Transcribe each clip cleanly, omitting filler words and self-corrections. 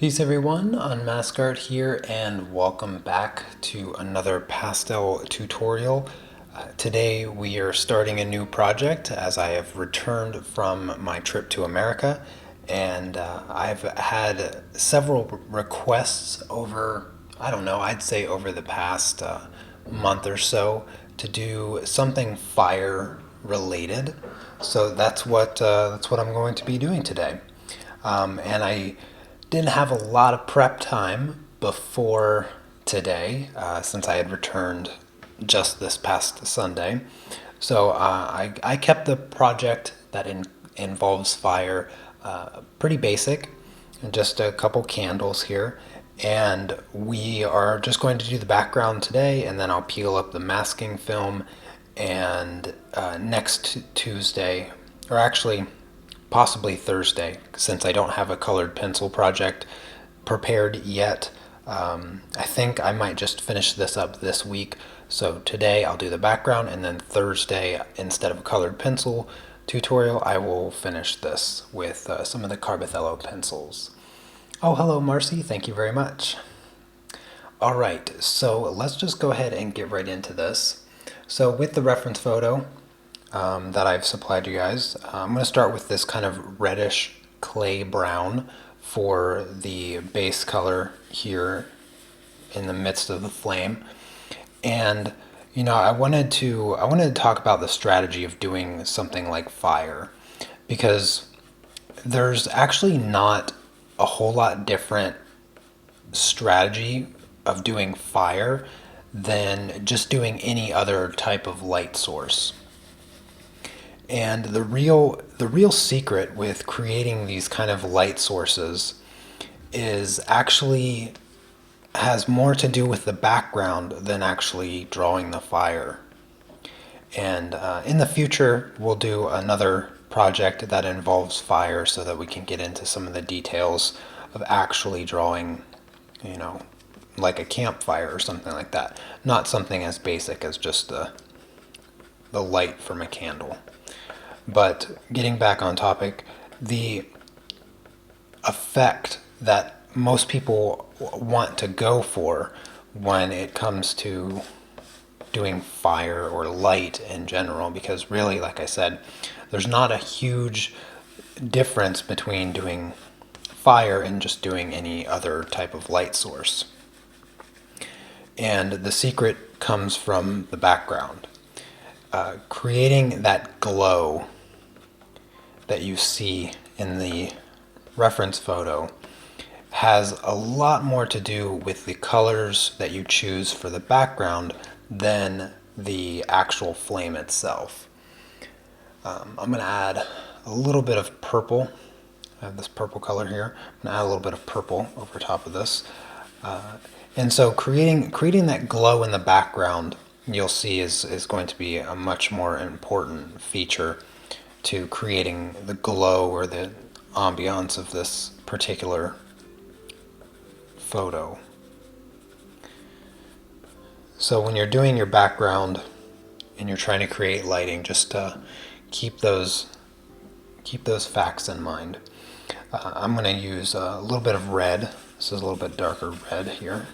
Peace everyone, Unmasked here, and welcome back to another Pastel tutorial. Today we are starting a new project as I have returned from my trip to America, and I've had several requests over, I don't know, I'd say over the past month or so to do something fire related. So that's what I'm going to be doing today. And I didn't have a lot of prep time before today since I had returned just this past Sunday. So I kept the project that involves fire pretty basic, just a couple candles here. And we are just going to do the background today, and then I'll peel up the masking film. And next Tuesday, or actually possibly Thursday, since I don't have a colored pencil project prepared yet. I think I might just finish this up this week. So today I'll do the background, and then Thursday, instead of a colored pencil tutorial, I will finish this with some of the Carbothello pencils. Oh, hello, Marcy. Thank you very much. All right, so let's just go ahead and get right into this. So with the reference photo that I've supplied you guys, I'm going to start with this kind of reddish clay brown for the base color here in the midst of the flame. And I wanted to talk about the strategy of doing something like fire, because there's actually not a whole lot different strategy of doing fire than just doing any other type of light source. And the real secret with creating these kind of light sources is actually has more to do with the background than actually drawing the fire. And in the future, we'll do another project that involves fire so that we can get into some of the details of actually drawing, like a campfire or something like that. Not something as basic as just the light from a candle. But getting back on topic, the effect that most people want to go for when it comes to doing fire or light in general, because really, like I said, there's not a huge difference between doing fire and just doing any other type of light source. And the secret comes from the background. Creating that glow that you see in the reference photo has a lot more to do with the colors that you choose for the background than the actual flame itself. I'm going to add a little bit of purple. I have this purple color here. I'm going to add a little bit of purple over top of this. And so creating that glow in the background, you'll see is going to be a much more important feature to creating the glow or the ambiance of this particular photo. So when you're doing your background and you're trying to create lighting, just keep those facts in mind. I'm going to use a little bit of red. This is a little bit darker red here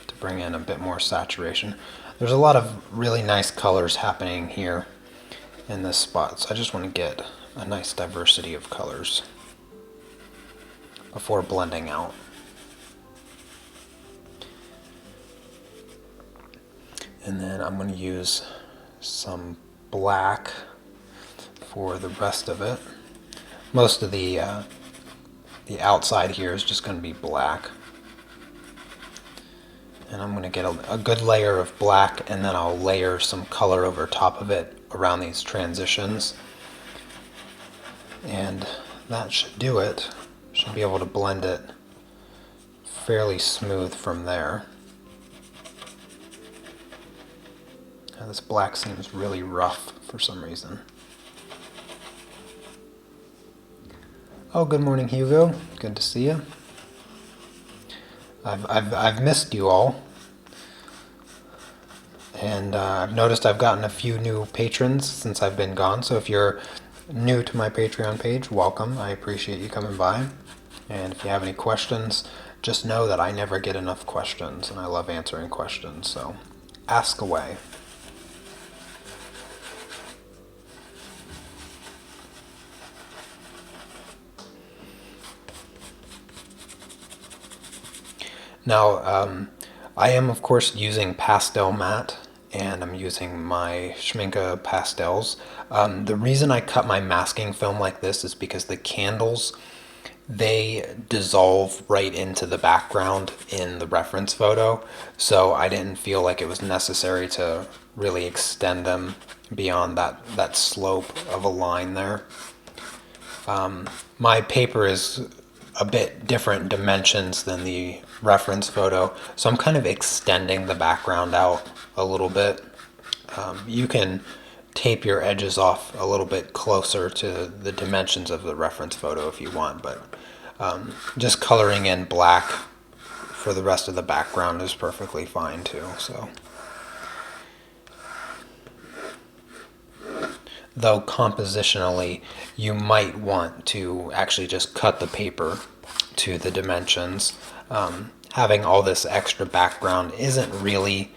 to bring in a bit more saturation. There's a lot of really nice colors happening here in this spot, so I just want to get a nice diversity of colors before blending out. And then I'm going to use some black for the rest of it. Most of the outside here is just going to be black. And I'm going to get a good layer of black, and then I'll layer some color over top of it around these transitions. And that should do it. Should be able to blend it fairly smooth from there. Now, this black seems really rough for some reason. Oh, good morning, Hugo. Good to see you. I've missed you all, and I've noticed I've gotten a few new patrons since I've been gone. So if you're new to my Patreon page, welcome. I appreciate you coming by. And if you have any questions, just know that I never get enough questions, and I love answering questions, so ask away. Now, I am of course using Pastel Matte, and I'm using my Schminke pastels. The reason I cut my masking film like this is because the candles, they dissolve right into the background in the reference photo, so I didn't feel like it was necessary to really extend them beyond that slope of a line there. My paper is a bit different dimensions than the reference photo, so I'm kind of extending the background out a little bit. You can tape your edges off a little bit closer to the dimensions of the reference photo if you want, but just coloring in black for the rest of the background is perfectly fine too. So, though compositionally, you might want to actually just cut the paper to the dimensions. Having all this extra background isn't really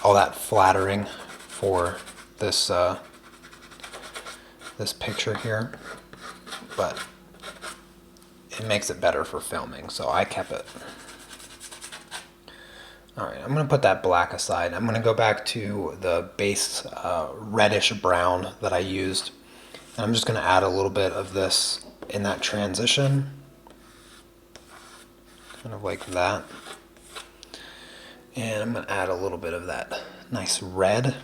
all that flattering for this this picture here, but it makes it better for filming, so I kept it. Alright, I'm going to put that black aside. I'm going to go back to the base reddish brown that I used. And I'm just going to add a little bit of this in that transition. Kind of like that. And I'm going to add a little bit of that nice red.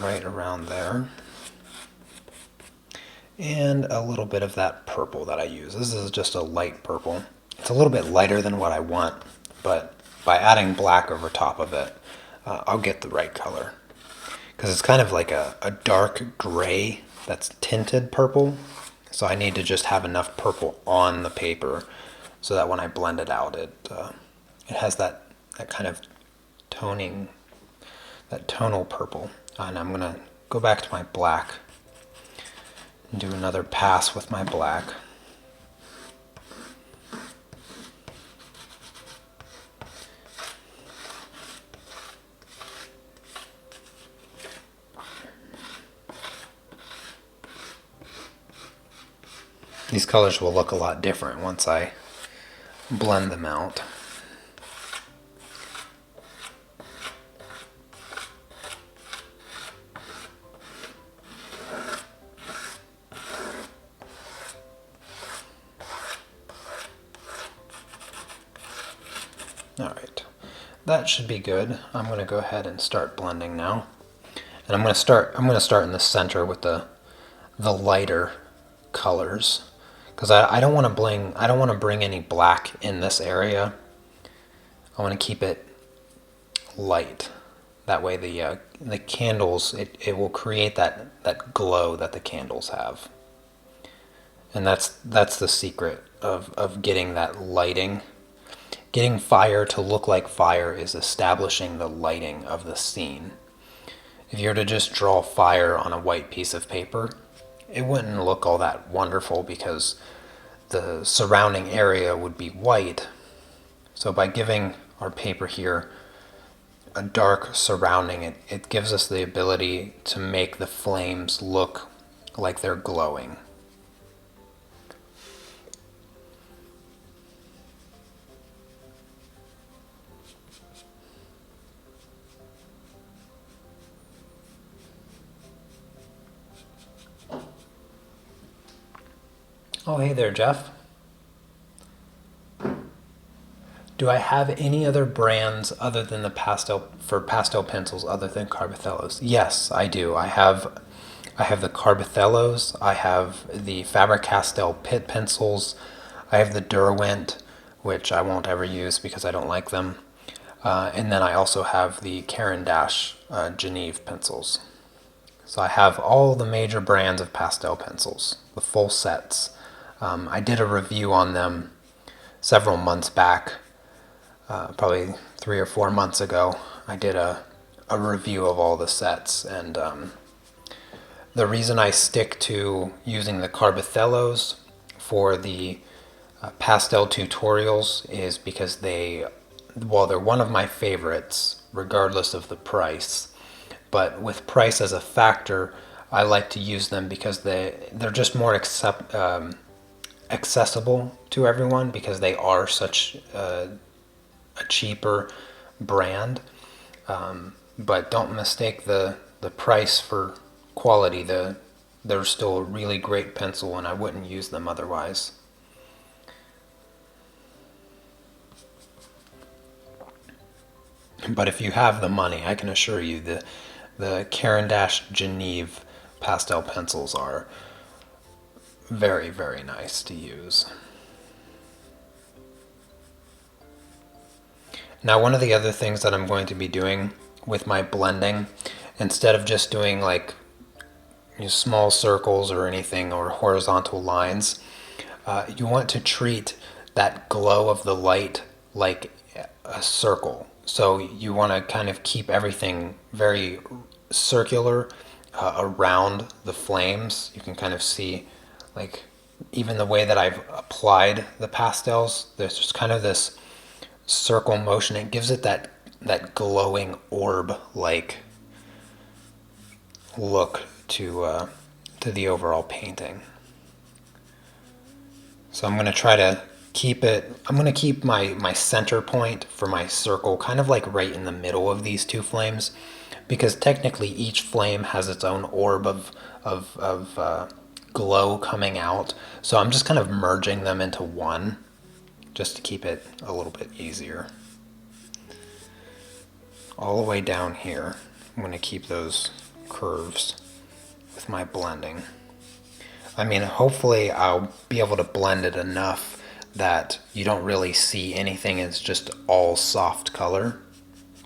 Right around there. And a little bit of that purple that I use. This is just a light purple. It's a little bit lighter than what I want, but by adding black over top of it, I'll get the right color. Because it's kind of like a dark gray that's tinted purple, so I need to just have enough purple on the paper so that when I blend it out, it has that kind of toning, that tonal purple. And I'm going to go back to my black and do another pass with my black. These colors will look a lot different once I blend them out. Alright, that should be good. I'm going to go ahead and start blending now. And I'm going to start in the center with the lighter colors, because I don't want to bring any black in this area. I want to keep it light. That way the candles, it will create that glow that the candles have. And that's the secret of getting that lighting. Getting fire to look like fire is establishing the lighting of the scene. If you were to just draw fire on a white piece of paper, it wouldn't look all that wonderful because the surrounding area would be white. So by giving our paper here a dark surrounding, it gives us the ability to make the flames look like they're glowing. Oh, hey there, Jeff. Do I have any other brands other than the pastel pencils other than Carbothellos? Yes, I do. I have the Carbothellos. I have the Faber-Castell Pitt pencils. I have the Derwent, which I won't ever use because I don't like them. And then I also have the Caran d'Ache Geneve pencils. So I have all the major brands of pastel pencils, the full sets. I did a review on them several months back, probably 3 or 4 months ago. I did a review of all the sets, and The reason I stick to using the Carbothellos for the pastel tutorials is because well, they're one of my favorites, regardless of the price. But with price as a factor, I like to use them because they're just more accessible to everyone because they are such a cheaper brand. But don't mistake the price for quality. They're still a really great pencil, and I wouldn't use them otherwise. But if you have the money, I can assure you the Caran d'Ache Geneve pastel pencils are very, very nice to use. Now, one of the other things that I'm going to be doing with my blending, instead of just doing like small circles or anything or horizontal lines, you want to treat that glow of the light like a circle. So you want to kind of keep everything very circular around the flames. You can kind of see, like, even the way that I've applied the pastels, there's just kind of this circle motion. It gives it that glowing orb like look to the overall painting. So I'm going to try to keep it, I'm going to keep my center point for my circle kind of like right in the middle of these two flames, because technically each flame has its own orb of glow coming out. So I'm just kind of merging them into one just to keep it a little bit easier. All the way down here, I'm going to keep those curves with my blending. I mean, hopefully I'll be able to blend it enough that you don't really see anything. It's just all soft color.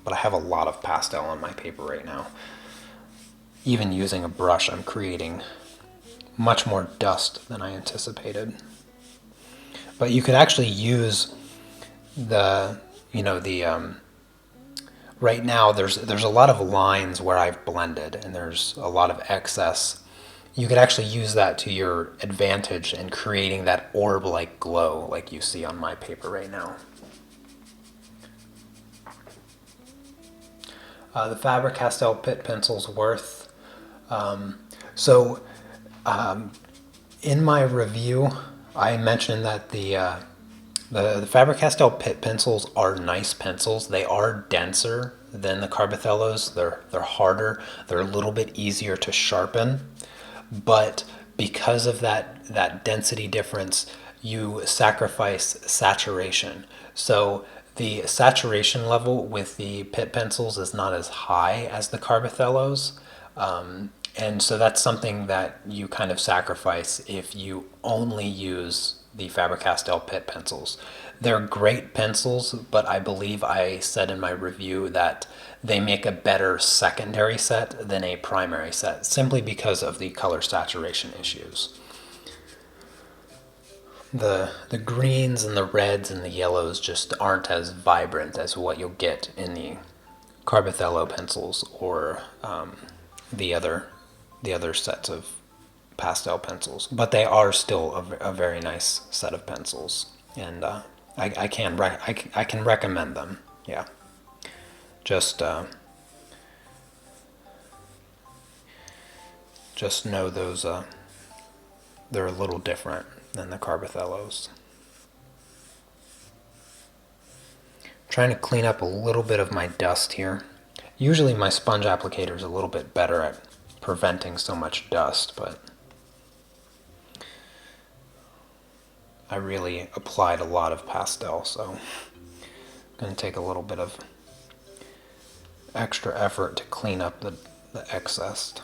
But I have a lot of pastel on my paper right now. Even using a brush, I'm creating much more dust than I anticipated. But you could actually use right now there's a lot of lines where I've blended and there's a lot of excess. You could actually use that to your advantage in creating that orb-like glow like you see on my paper right now. The Faber-Castell Pitt Pencil's worth. So in my review, I mentioned that the Faber-Castell Pitt pencils are nice pencils. They are denser than the Carbothellos. They're harder. They're a little bit easier to sharpen. But because of that density difference, you sacrifice saturation. So the saturation level with the Pitt pencils is not as high as the Carbothellos. And so that's something that you kind of sacrifice if you only use the Faber-Castell Pitt pencils. They're great pencils, but I believe I said in my review that they make a better secondary set than a primary set, simply because of the color saturation issues. The greens and the reds and the yellows just aren't as vibrant as what you'll get in the Carbothello pencils or the other sets of pastel pencils, but they are still a very nice set of pencils, and I can recommend them. Yeah, just know those they're a little different than the Carbothellos. Trying to clean up a little bit of my dust here. Usually my sponge applicator is a little bit better at preventing so much dust, but I really applied a lot of pastel, so it's going to take a little bit of extra effort to clean up the excess.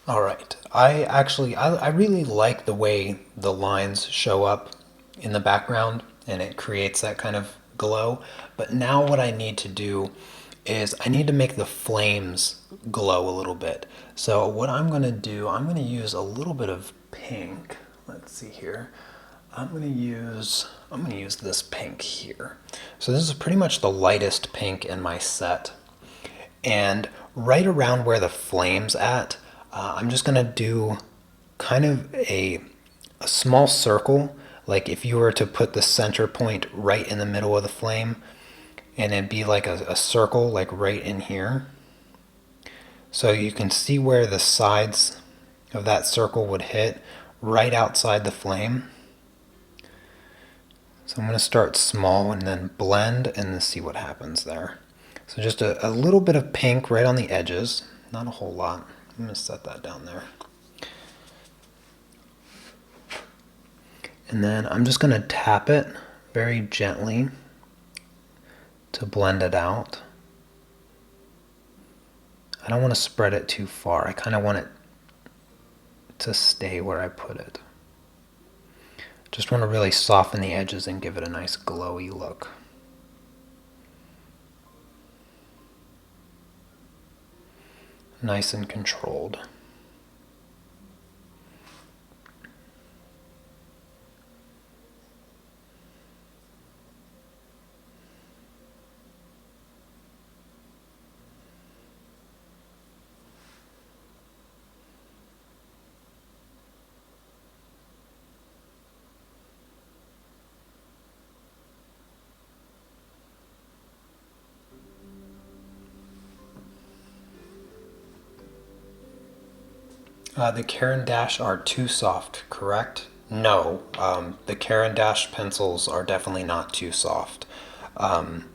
All right. I really like the way the lines show up in the background and it creates that kind of glow. But now what I need to do is I need to make the flames glow a little bit. So what I'm going to do, I'm going to use a little bit of pink. Let's see here. I'm going to use this pink here. So this is pretty much the lightest pink in my set. And right around where the flame's at, I'm just gonna do kind of a small circle, like if you were to put the center point right in the middle of the flame, and it'd be like a circle like right in here. So you can see where the sides of that circle would hit right outside the flame. So I'm going to start small and then blend and then see what happens there. So just a little bit of pink right on the edges, not a whole lot. I'm going to set that down there. And then I'm just going to tap it very gently to blend it out. I don't want to spread it too far. I kind of want it to stay where I put it. Just want to really soften the edges and give it a nice glowy look. Nice and controlled. The Caran d'Ache are too soft, correct? No, the Caran d'Ache pencils are definitely not too soft. Um,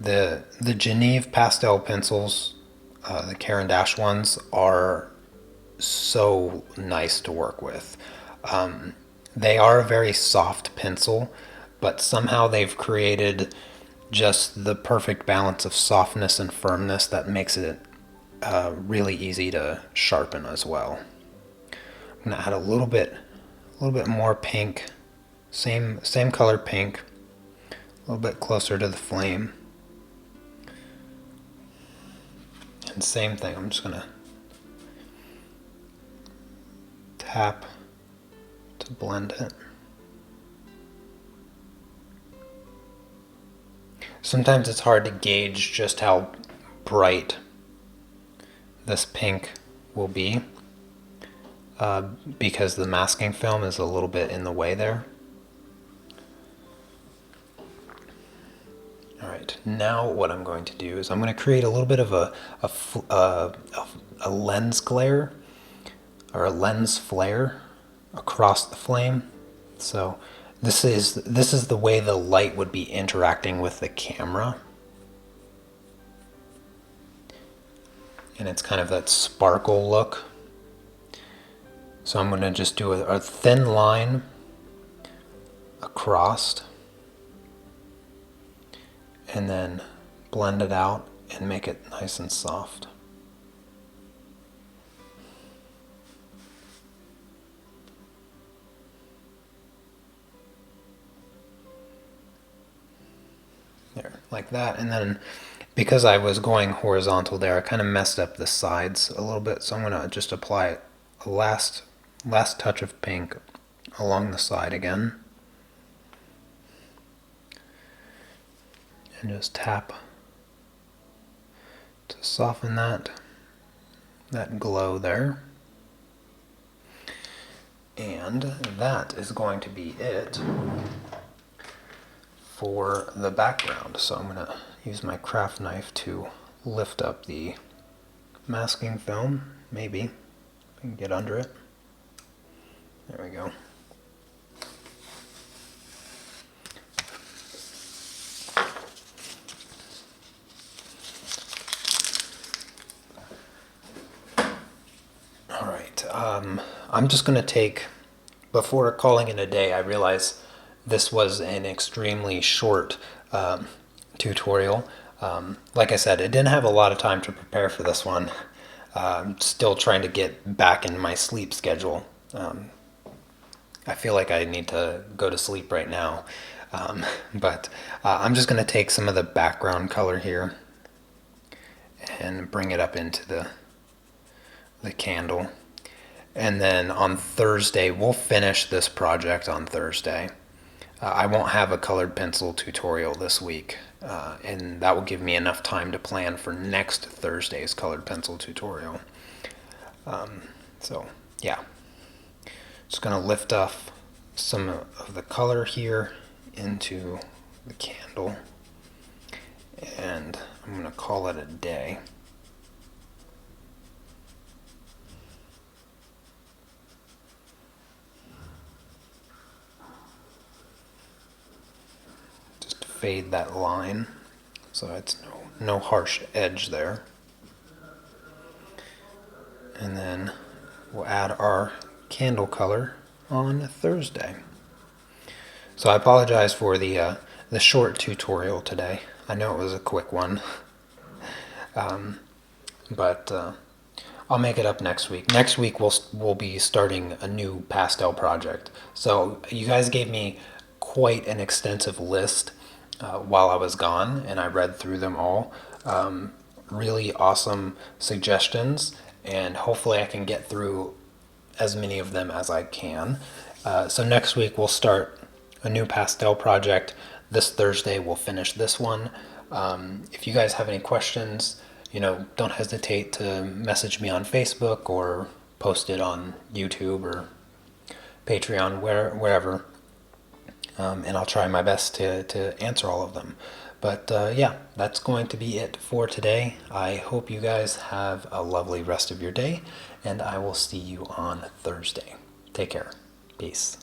the Geneve pastel pencils, the Caran d'Ache ones, are so nice to work with. They are a very soft pencil, but somehow they've created just the perfect balance of softness and firmness that makes it really easy to sharpen as well. I'm gonna add a little bit more pink, same color pink, a little bit closer to the flame. And same thing, I'm just gonna tap to blend it. Sometimes it's hard to gauge just how bright this pink will be because the masking film is a little bit in the way there. All right, now what I'm going to do is I'm going to create a little bit of a lens glare or a lens flare across the flame. So this is the way the light would be interacting with the camera. And it's kind of that sparkle look. So I'm going to just do a thin line across and then blend it out and make it nice and soft. There, like that. And then because I was going horizontal there, I kind of messed up the sides a little bit. So I'm going to just apply a last touch of pink along the side again. And just tap to soften that glow there. And that is going to be it for the background. So I'm going to use my craft knife to lift up the masking film, maybe. I can get under it. There we go. All right, I'm just going to take, before calling it a day, I realize this was an extremely short tutorial. Like I said, I didn't have a lot of time to prepare for this one. I'm still trying to get back in my sleep schedule. I feel like I need to go to sleep right now. But I'm just going to take some of the background color here and bring it up into the candle. And then on Thursday, we'll finish this project on Thursday. I won't have a colored pencil tutorial this week, and that will give me enough time to plan for next Thursday's colored pencil tutorial. So, yeah. Just going to lift off some of the color here into the candle, and I'm going to call it a day. Just fade that line so it's no harsh edge there. And then we'll add our candle color on Thursday. So I apologize for the short tutorial today. I know it was a quick one, but I'll make it up next week. Next week we'll be starting a new pastel project. So you guys gave me quite an extensive list while I was gone, and I read through them all. Really awesome suggestions, and hopefully I can get through as many of them as I can. So next week we'll start a new pastel project. This Thursday we'll finish this one. If you guys have any questions, don't hesitate to message me on Facebook or post it on YouTube or Patreon, wherever. And I'll try my best to answer all of them. But yeah, that's going to be it for today. I hope you guys have a lovely rest of your day, and I will see you on Thursday. Take care. Peace.